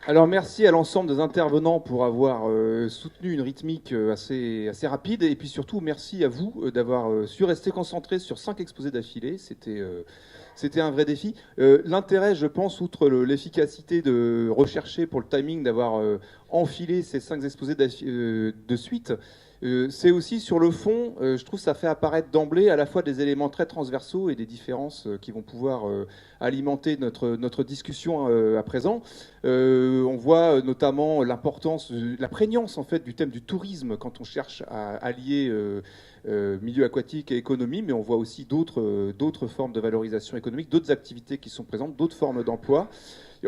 Alors merci à l'ensemble des intervenants pour avoir soutenu une rythmique assez rapide et puis surtout merci à vous d'avoir su rester concentré sur 5 exposés d'affilée. C'était un vrai défi. L'intérêt, je pense, outre l'efficacité de rechercher pour le timing d'avoir enfilé ces 5 exposés de suite, c'est aussi sur le fond, je trouve que ça fait apparaître d'emblée à la fois des éléments très transversaux et des différences qui vont pouvoir alimenter notre discussion à présent. On voit notamment l'importance, la prégnance en fait du thème du tourisme quand on cherche à allier milieu aquatique et économie, mais on voit aussi d'autres formes de valorisation économique, d'autres activités qui sont présentes, d'autres formes d'emploi.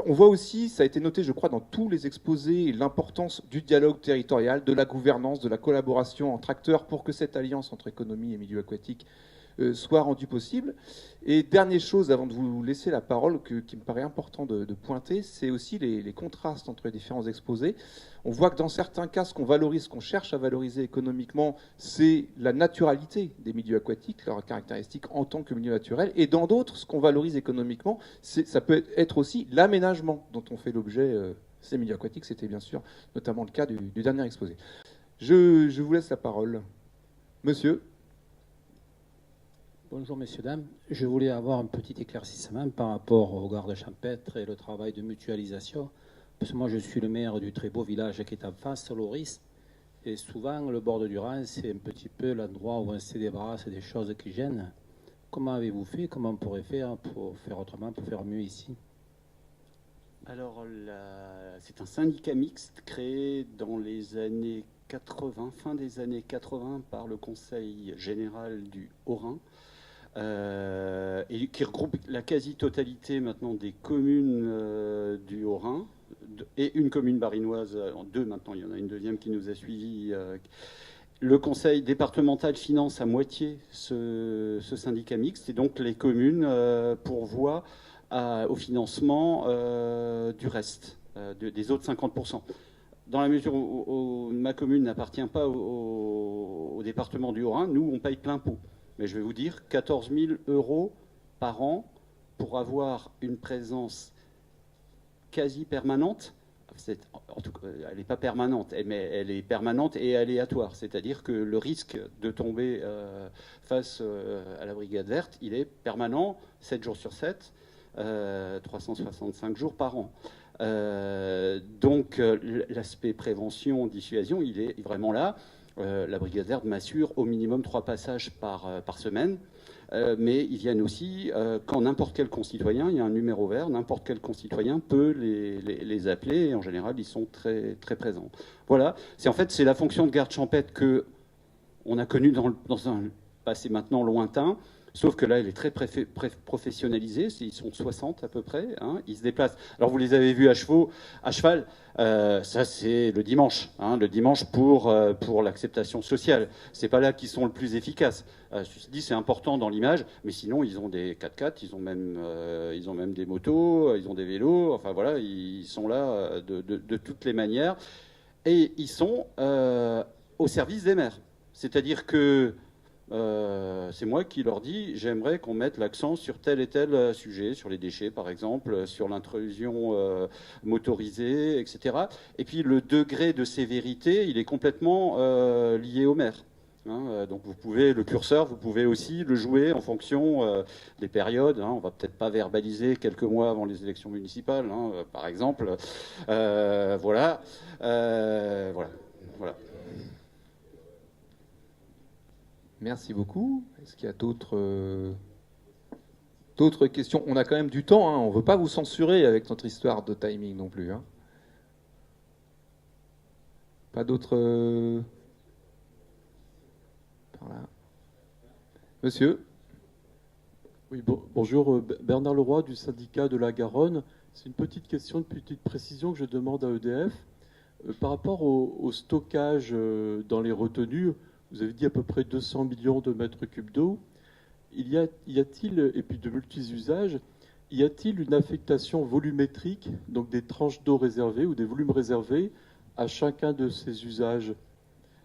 On voit aussi, ça a été noté, je crois, dans tous les exposés, l'importance du dialogue territorial, de la gouvernance, de la collaboration entre acteurs pour que cette alliance entre économie et milieu aquatique soit rendue possible. Et dernière chose, avant de vous laisser la parole, qui me paraît important de pointer, c'est aussi les contrastes entre les différents exposés. On voit que dans certains cas, ce qu'on valorise, ce qu'on cherche à valoriser économiquement, c'est la naturalité des milieux aquatiques, leurs caractéristiques en tant que milieu naturel. Et dans d'autres, ce qu'on valorise économiquement, ça peut être aussi l'aménagement dont on fait l'objet ces milieux aquatiques. C'était bien sûr notamment le cas du dernier exposé. Je vous laisse la parole. Monsieur. Bonjour messieurs, dames. Je voulais avoir un petit éclaircissement par rapport aux gardes champêtres et le travail de mutualisation. Parce que moi je suis le maire du très beau village qui est en face, Loris. Et souvent le bord du Rhin, c'est un petit peu l'endroit où on se débarrasse des choses qui gênent. Comment avez-vous fait? Comment on pourrait faire pour faire autrement, pour faire mieux ici? Alors, c'est un syndicat mixte créé dans les années 80, fin des années 80, par le Conseil général du Haut-Rhin, et qui regroupe la quasi-totalité maintenant des communes du Haut-Rhin, et une commune barinoise, en deux maintenant, il y en a une deuxième qui nous a suivis. Le conseil départemental finance à moitié ce syndicat mixte, et donc les communes pourvoient au financement du reste, des autres 50%. Dans la mesure où ma commune n'appartient pas au département du Haut-Rhin, nous, on paye plein pot. Mais je vais vous dire, 14 000 € par an pour avoir une présence quasi permanente. En tout cas, elle n'est pas permanente, mais elle est permanente et aléatoire. C'est-à-dire que le risque de tomber face à la brigade verte, il est permanent, 7 jours sur 7, 365 jours par an. Donc l'aspect prévention, dissuasion, il est vraiment là. La brigade verte m'assure au minimum 3 passages par semaine. Mais ils viennent aussi quand n'importe quel concitoyen, il y a un numéro vert, n'importe quel concitoyen peut les appeler, et en général ils sont très, très présents. Voilà, c'est la fonction de garde champêtre qu'on a connue dans un passé maintenant lointain, sauf que là elle est très professionnalisée, ils sont 60 à peu près, hein, ils se déplacent. Alors vous les avez vus à cheval, ça c'est le dimanche pour l'acceptation sociale. C'est pas là qu'ils sont le plus efficaces. Ceci dit, c'est important dans l'image, mais sinon ils ont des 4x4, ils ont même des motos, ils ont des vélos, enfin voilà, ils sont là de toutes les manières, et ils sont au service des maires. C'est-à-dire que c'est moi qui leur dis, j'aimerais qu'on mette l'accent sur tel et tel sujet, sur les déchets par exemple, sur l'intrusion motorisée, etc. Et puis le degré de sévérité, il est complètement lié au maire. Donc le curseur, vous pouvez aussi le jouer en fonction des périodes. On va peut-être pas verbaliser quelques mois avant les élections municipales, par exemple. Voilà. Merci beaucoup. Est-ce qu'il y a d'autres questions? On a quand même du temps, on ne veut pas vous censurer avec notre histoire de timing non plus. Pas d'autres... Par là. Monsieur? Oui, bonjour, Bernard Leroy du syndicat de la Garonne. C'est une petite question, une petite précision que je demande à EDF. Par rapport au stockage dans les retenues, vous avez dit à peu près 200 millions de mètres cubes d'eau. Y a-t-il, et puis de multi-usages, y a-t-il une affectation volumétrique, donc des tranches d'eau réservées ou des volumes réservés à chacun de ces usages?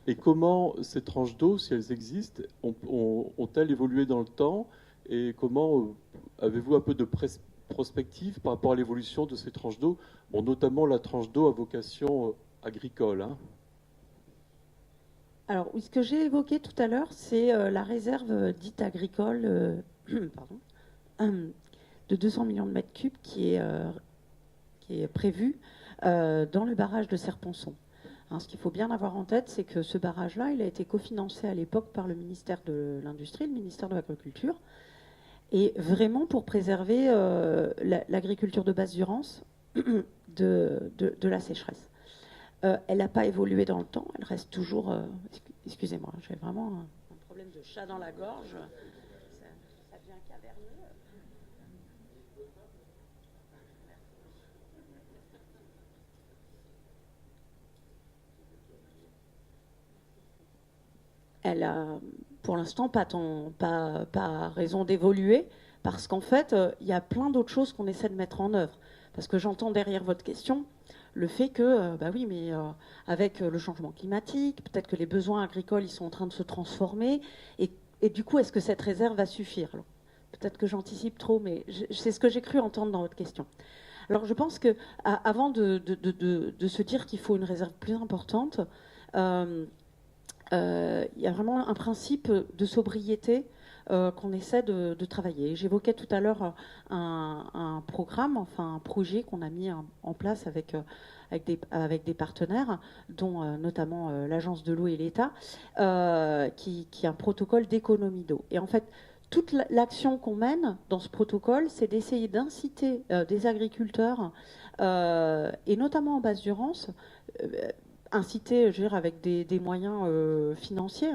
Et comment ces tranches d'eau, si elles existent, ont-elles évolué dans le temps? Et comment avez-vous un peu de prospective par rapport à l'évolution de ces tranches d'eau, bon, notamment la tranche d'eau à vocation agricole, hein. Alors, oui, ce que j'ai évoqué tout à l'heure, c'est la réserve dite agricole pardon, de 200 millions de mètres cubes qui est prévue dans le barrage de Serponçon. Hein, ce qu'il faut bien avoir en tête, c'est que ce barrage-là, il a été cofinancé à l'époque par le ministère de l'Industrie, le ministère de l'Agriculture, et vraiment pour préserver l'agriculture de basse durance de la sécheresse. Elle n'a pas évolué dans le temps, elle reste toujours... excusez-moi, j'ai vraiment un problème de chat dans la gorge. Ça devient caverneux. Elle a, pour l'instant, pas raison d'évoluer, parce qu'en fait, il y a plein d'autres choses qu'on essaie de mettre en œuvre. Parce que j'entends derrière votre question le fait que, bah oui, mais avec le changement climatique, peut-être que les besoins agricoles, ils sont en train de se transformer, et du coup, est-ce que cette réserve va suffire? Alors, peut-être que j'anticipe trop, mais c'est ce que j'ai cru entendre dans votre question. Alors, je pense que avant de se dire qu'il faut une réserve plus importante, il y a vraiment un principe de sobriété qu'on essaie de travailler. J'évoquais tout à l'heure un programme, enfin un projet qu'on a mis en place avec des partenaires, dont notamment l'Agence de l'eau et l'État, qui est un protocole d'économie d'eau. Et en fait, toute l'action qu'on mène dans ce protocole, c'est d'essayer d'inciter des agriculteurs, et notamment en basse durance, inciter, je veux dire, avec des moyens financiers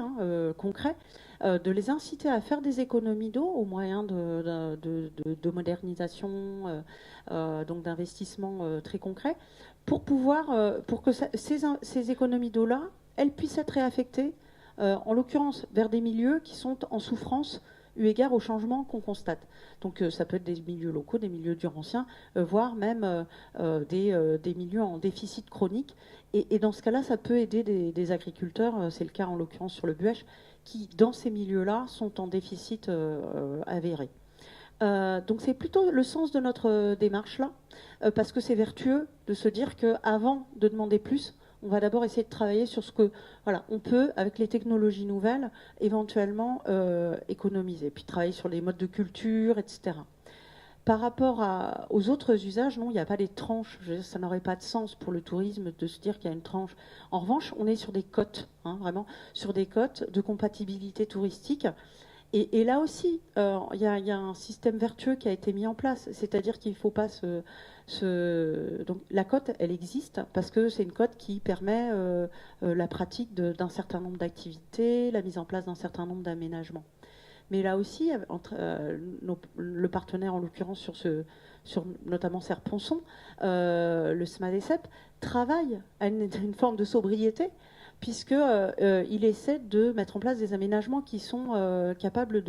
concrets, de les inciter à faire des économies d'eau au moyen de modernisation, donc d'investissements très concrets, pour que ces économies d'eau-là, elles puissent être réaffectées, en l'occurrence, vers des milieux qui sont en souffrance eu égard au changement qu'on constate. Donc ça peut être des milieux locaux, des milieux duranciens, voire même des milieux en déficit chronique. Et dans ce cas-là, ça peut aider des agriculteurs, c'est le cas en l'occurrence sur le Buëch, qui dans ces milieux-là sont en déficit avéré. Donc c'est plutôt le sens de notre démarche là, parce que c'est vertueux de se dire qu'avant de demander plus, on va d'abord essayer de travailler sur ce que, voilà, on peut, avec les technologies nouvelles, éventuellement économiser. Puis travailler sur les modes de culture, etc. Par rapport aux autres usages, non, il n'y a pas des tranches. Je veux dire, ça n'aurait pas de sens pour le tourisme de se dire qu'il y a une tranche. En revanche, on est sur des cotes, vraiment, sur des cotes de compatibilité touristique. Et là aussi, il y a un système vertueux qui a été mis en place. C'est-à-dire qu'il ne faut pas donc la cote, elle existe parce que c'est une cote qui permet la pratique d'un certain nombre d'activités, la mise en place d'un certain nombre d'aménagements. Mais là aussi, entre le partenaire, en l'occurrence sur notamment Serponçon, le SMADECEP, travaille à une forme de sobriété, puisqu'il essaie de mettre en place des aménagements qui sont capables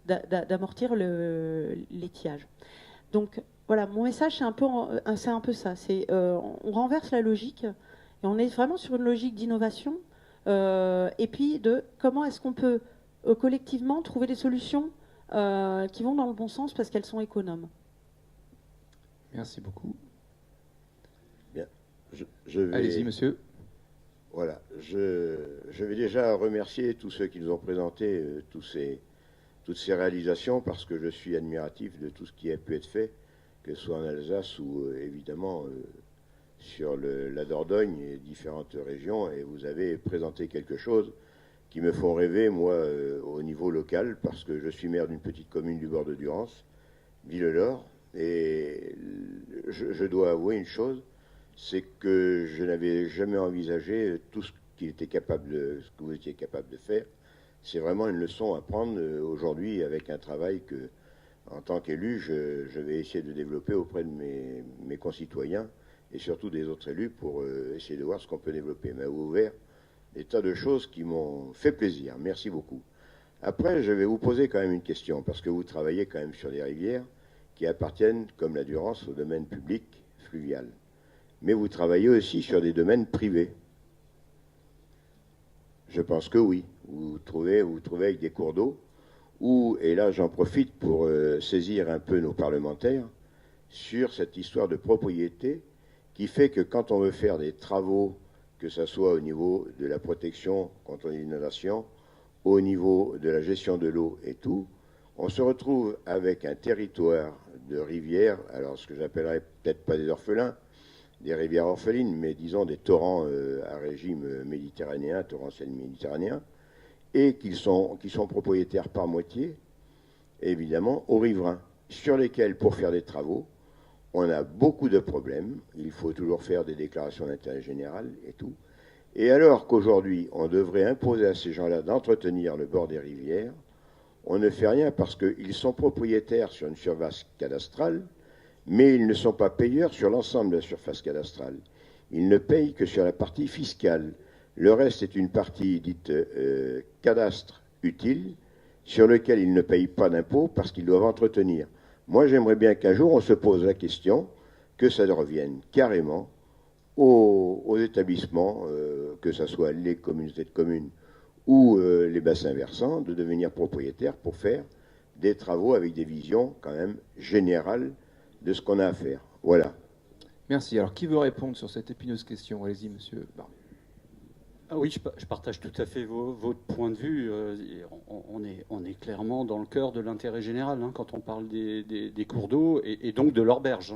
d'amortir l'étiage. Donc voilà, mon message, c'est un peu ça. On renverse la logique, et on est vraiment sur une logique d'innovation, et puis de comment est-ce qu'on peut collectivement trouver des solutions qui vont dans le bon sens parce qu'elles sont économes. Merci beaucoup. Bien. Allez-y, monsieur. Voilà. Je vais déjà remercier tous ceux qui nous ont présenté toutes ces réalisations, parce que je suis admiratif de tout ce qui a pu être fait, que ce soit en Alsace ou évidemment sur la Dordogne et différentes régions. Et vous avez présenté quelque chose qui me font rêver, moi, au niveau local, parce que je suis maire d'une petite commune du bord de Durance, Villelor, et je dois avouer une chose, c'est que je n'avais jamais envisagé tout ce que vous étiez capable de faire. C'est vraiment une leçon à prendre aujourd'hui, avec un travail que, en tant qu'élu, je vais essayer de développer auprès de mes concitoyens, et surtout des autres élus, pour essayer de voir ce qu'on peut développer. Mais ouvert des tas de choses qui m'ont fait plaisir. Merci beaucoup. Après, je vais vous poser quand même une question, parce que vous travaillez quand même sur des rivières qui appartiennent, comme la Durance, au domaine public fluvial. Mais vous travaillez aussi sur des domaines privés. Je pense que oui. Vous trouvez avec des cours d'eau, et là j'en profite pour saisir un peu nos parlementaires, sur cette histoire de propriété qui fait que quand on veut faire des travaux, que ce soit au niveau de la protection contre l'inondation, au niveau de la gestion de l'eau et tout, on se retrouve avec un territoire de rivières, alors ce que j'appellerais peut-être pas des orphelins, des rivières orphelines, mais disons des torrents à régime méditerranéen, torrentiel méditerranéen, et qui sont propriétaires par moitié, évidemment, aux riverains, sur lesquels, pour faire des travaux, on a beaucoup de problèmes. Il faut toujours faire des déclarations d'intérêt général et tout. Et alors qu'aujourd'hui, on devrait imposer à ces gens-là d'entretenir le bord des rivières, on ne fait rien parce qu'ils sont propriétaires sur une surface cadastrale, mais ils ne sont pas payeurs sur l'ensemble de la surface cadastrale. Ils ne payent que sur la partie fiscale. Le reste est une partie dite cadastre utile, sur lequel ils ne payent pas d'impôts parce qu'ils doivent entretenir. Moi, j'aimerais bien qu'un jour, on se pose la question que ça revienne carrément aux établissements, que ce soit les communautés de communes ou les bassins versants, de devenir propriétaires pour faire des travaux avec des visions quand même générales de ce qu'on a à faire. Voilà. Merci. Alors, qui veut répondre sur cette épineuse question? Allez-y, monsieur Barbier. Ah oui, je partage tout à fait votre point de vue. On est clairement dans le cœur de l'intérêt général quand on parle des cours d'eau et donc de leurs berges.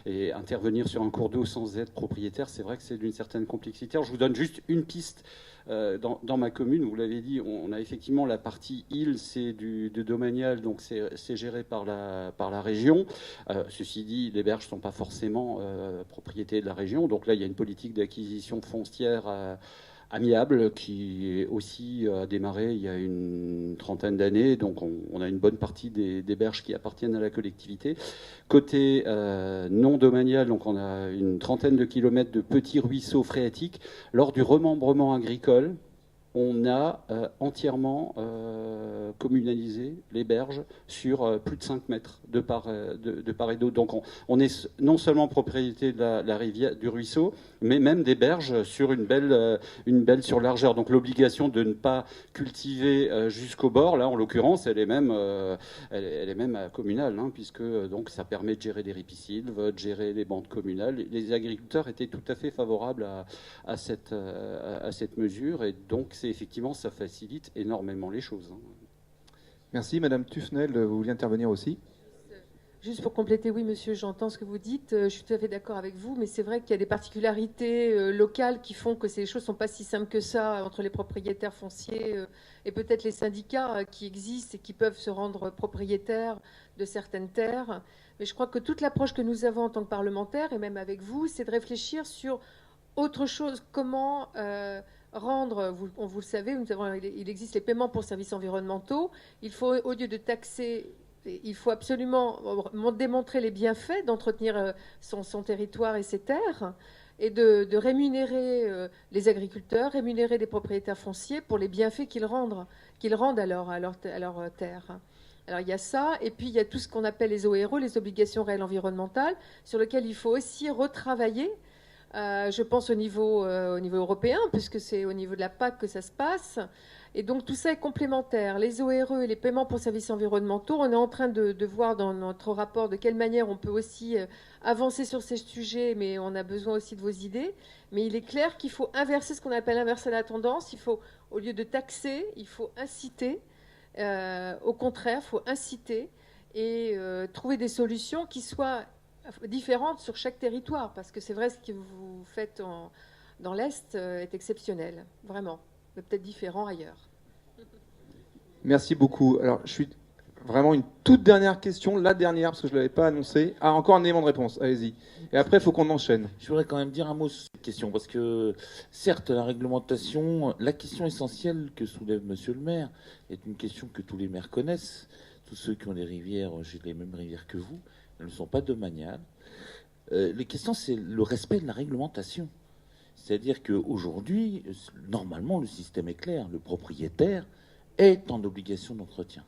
Et intervenir sur un cours d'eau sans être propriétaire, c'est vrai que c'est d'une certaine complexité. Alors, je vous donne juste une piste. Dans ma commune, vous l'avez dit, on a effectivement la partie île, c'est du domanial, donc c'est géré par la région. Ceci dit, les berges ne sont pas forcément propriété de la région, donc là il y a une politique d'acquisition foncière amiable qui est aussi démarré il y a une trentaine d'années, donc on a une bonne partie des berges qui appartiennent à la collectivité. Côté non domanial, donc on a une trentaine de kilomètres de petits ruisseaux phréatiques. Lors du remembrement agricole, on a entièrement communalisé les berges sur plus de 5 mètres de part et d'autre. Donc on est non seulement propriété de la rivière, du ruisseau, mais même des berges sur une belle sur largeur. Donc l'obligation de ne pas cultiver jusqu'au bord, là en l'occurrence, elle est même communale, puisque donc ça permet de gérer des ripicides, de gérer les bandes communales. Les agriculteurs étaient tout à fait favorables à cette mesure, et donc effectivement, ça facilite énormément les choses. Merci. Madame Tufnel, vous vouliez intervenir aussi? Juste pour compléter, oui, monsieur, j'entends ce que vous dites. Je suis tout à fait d'accord avec vous, mais c'est vrai qu'il y a des particularités locales qui font que ces choses ne sont pas si simples que ça entre les propriétaires fonciers et peut-être les syndicats qui existent et qui peuvent se rendre propriétaires de certaines terres. Mais je crois que toute l'approche que nous avons en tant que parlementaires, et même avec vous, c'est de réfléchir sur autre chose. Comment rendre, vous le savez, il existe les paiements pour services environnementaux. Il faut, au lieu de taxer, il faut absolument démontrer les bienfaits d'entretenir son territoire et ses terres, et de rémunérer les agriculteurs, rémunérer les propriétaires fonciers pour les bienfaits qu'ils rendent à leur terre. Alors il y a ça, et puis il y a tout ce qu'on appelle les ORE, les obligations réelles environnementales, sur lesquelles il faut aussi retravailler. Je pense au niveau européen, puisque c'est au niveau de la PAC que ça se passe. Et donc tout ça est complémentaire. Les ORE et les paiements pour services environnementaux, on est en train de voir dans notre rapport de quelle manière on peut aussi avancer sur ces sujets, mais on a besoin aussi de vos idées. Mais il est clair qu'il faut inverser ce qu'on appelle inverser la tendance. Il faut, au lieu de taxer, il faut inciter. Au contraire, il faut inciter et trouver des solutions qui soient différentes sur chaque territoire, parce que c'est vrai, ce que vous faites dans l'Est est exceptionnel, vraiment, mais peut-être différent ailleurs. Merci beaucoup. Alors, je suis vraiment une toute dernière question, la dernière, parce que je ne l'avais pas annoncé. Ah, encore un élément de réponse, allez-y. Et après, il faut qu'on enchaîne. Je voudrais quand même dire un mot sur cette question, parce que, certes, la réglementation, la question essentielle que soulève monsieur le maire est une question que tous les maires connaissent. Tous ceux qui ont des rivières, j'ai les mêmes rivières que vous, elles ne sont pas domaniales. Les questions, c'est le respect de la réglementation. C'est-à-dire qu'aujourd'hui, normalement, le système est clair. Le propriétaire est en obligation d'entretien.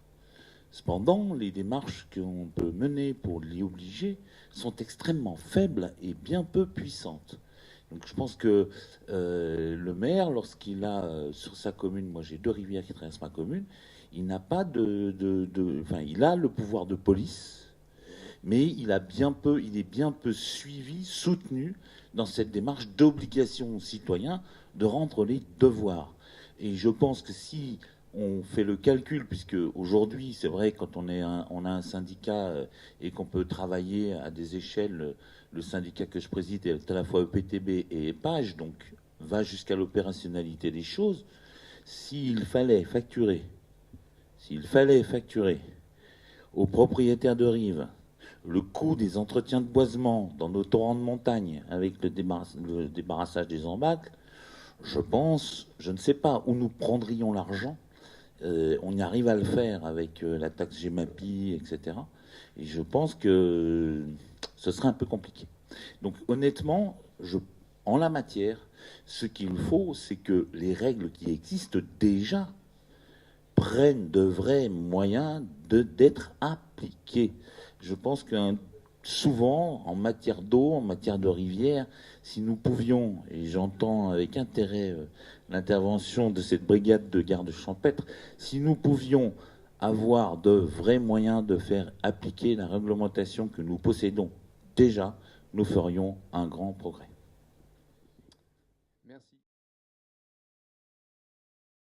Cependant, les démarches qu'on peut mener pour l'y obliger sont extrêmement faibles et bien peu puissantes. Donc je pense que le maire, lorsqu'il a sur sa commune, moi j'ai 2 rivières qui traversent ma commune, il n'a pas il a le pouvoir de police, mais il est bien peu suivi, soutenu dans cette démarche d'obligation aux citoyens de rendre les devoirs. Et je pense que si on fait le calcul, puisque aujourd'hui, c'est vrai, quand on a un syndicat et qu'on peut travailler à des échelles, le syndicat que je préside est à la fois EPTB et EPAGE, donc va jusqu'à l'opérationnalité des choses. S'il fallait facturer aux propriétaires de rives le coût des entretiens de boisement dans nos torrents de montagne avec le débarrassage des embâcles, je ne sais pas où nous prendrions l'argent. On y arrive à le faire avec la taxe GEMAPI, etc. Et je pense que ce serait un peu compliqué. Donc honnêtement, en la matière, ce qu'il faut, c'est que les règles qui existent déjà prennent de vrais moyens d'être appliquées. Je pense que souvent, en matière d'eau, en matière de rivière, si nous pouvions, et j'entends avec intérêt l'intervention de cette brigade de garde champêtre, si nous pouvions avoir de vrais moyens de faire appliquer la réglementation que nous possédons déjà, nous ferions un grand progrès. Merci.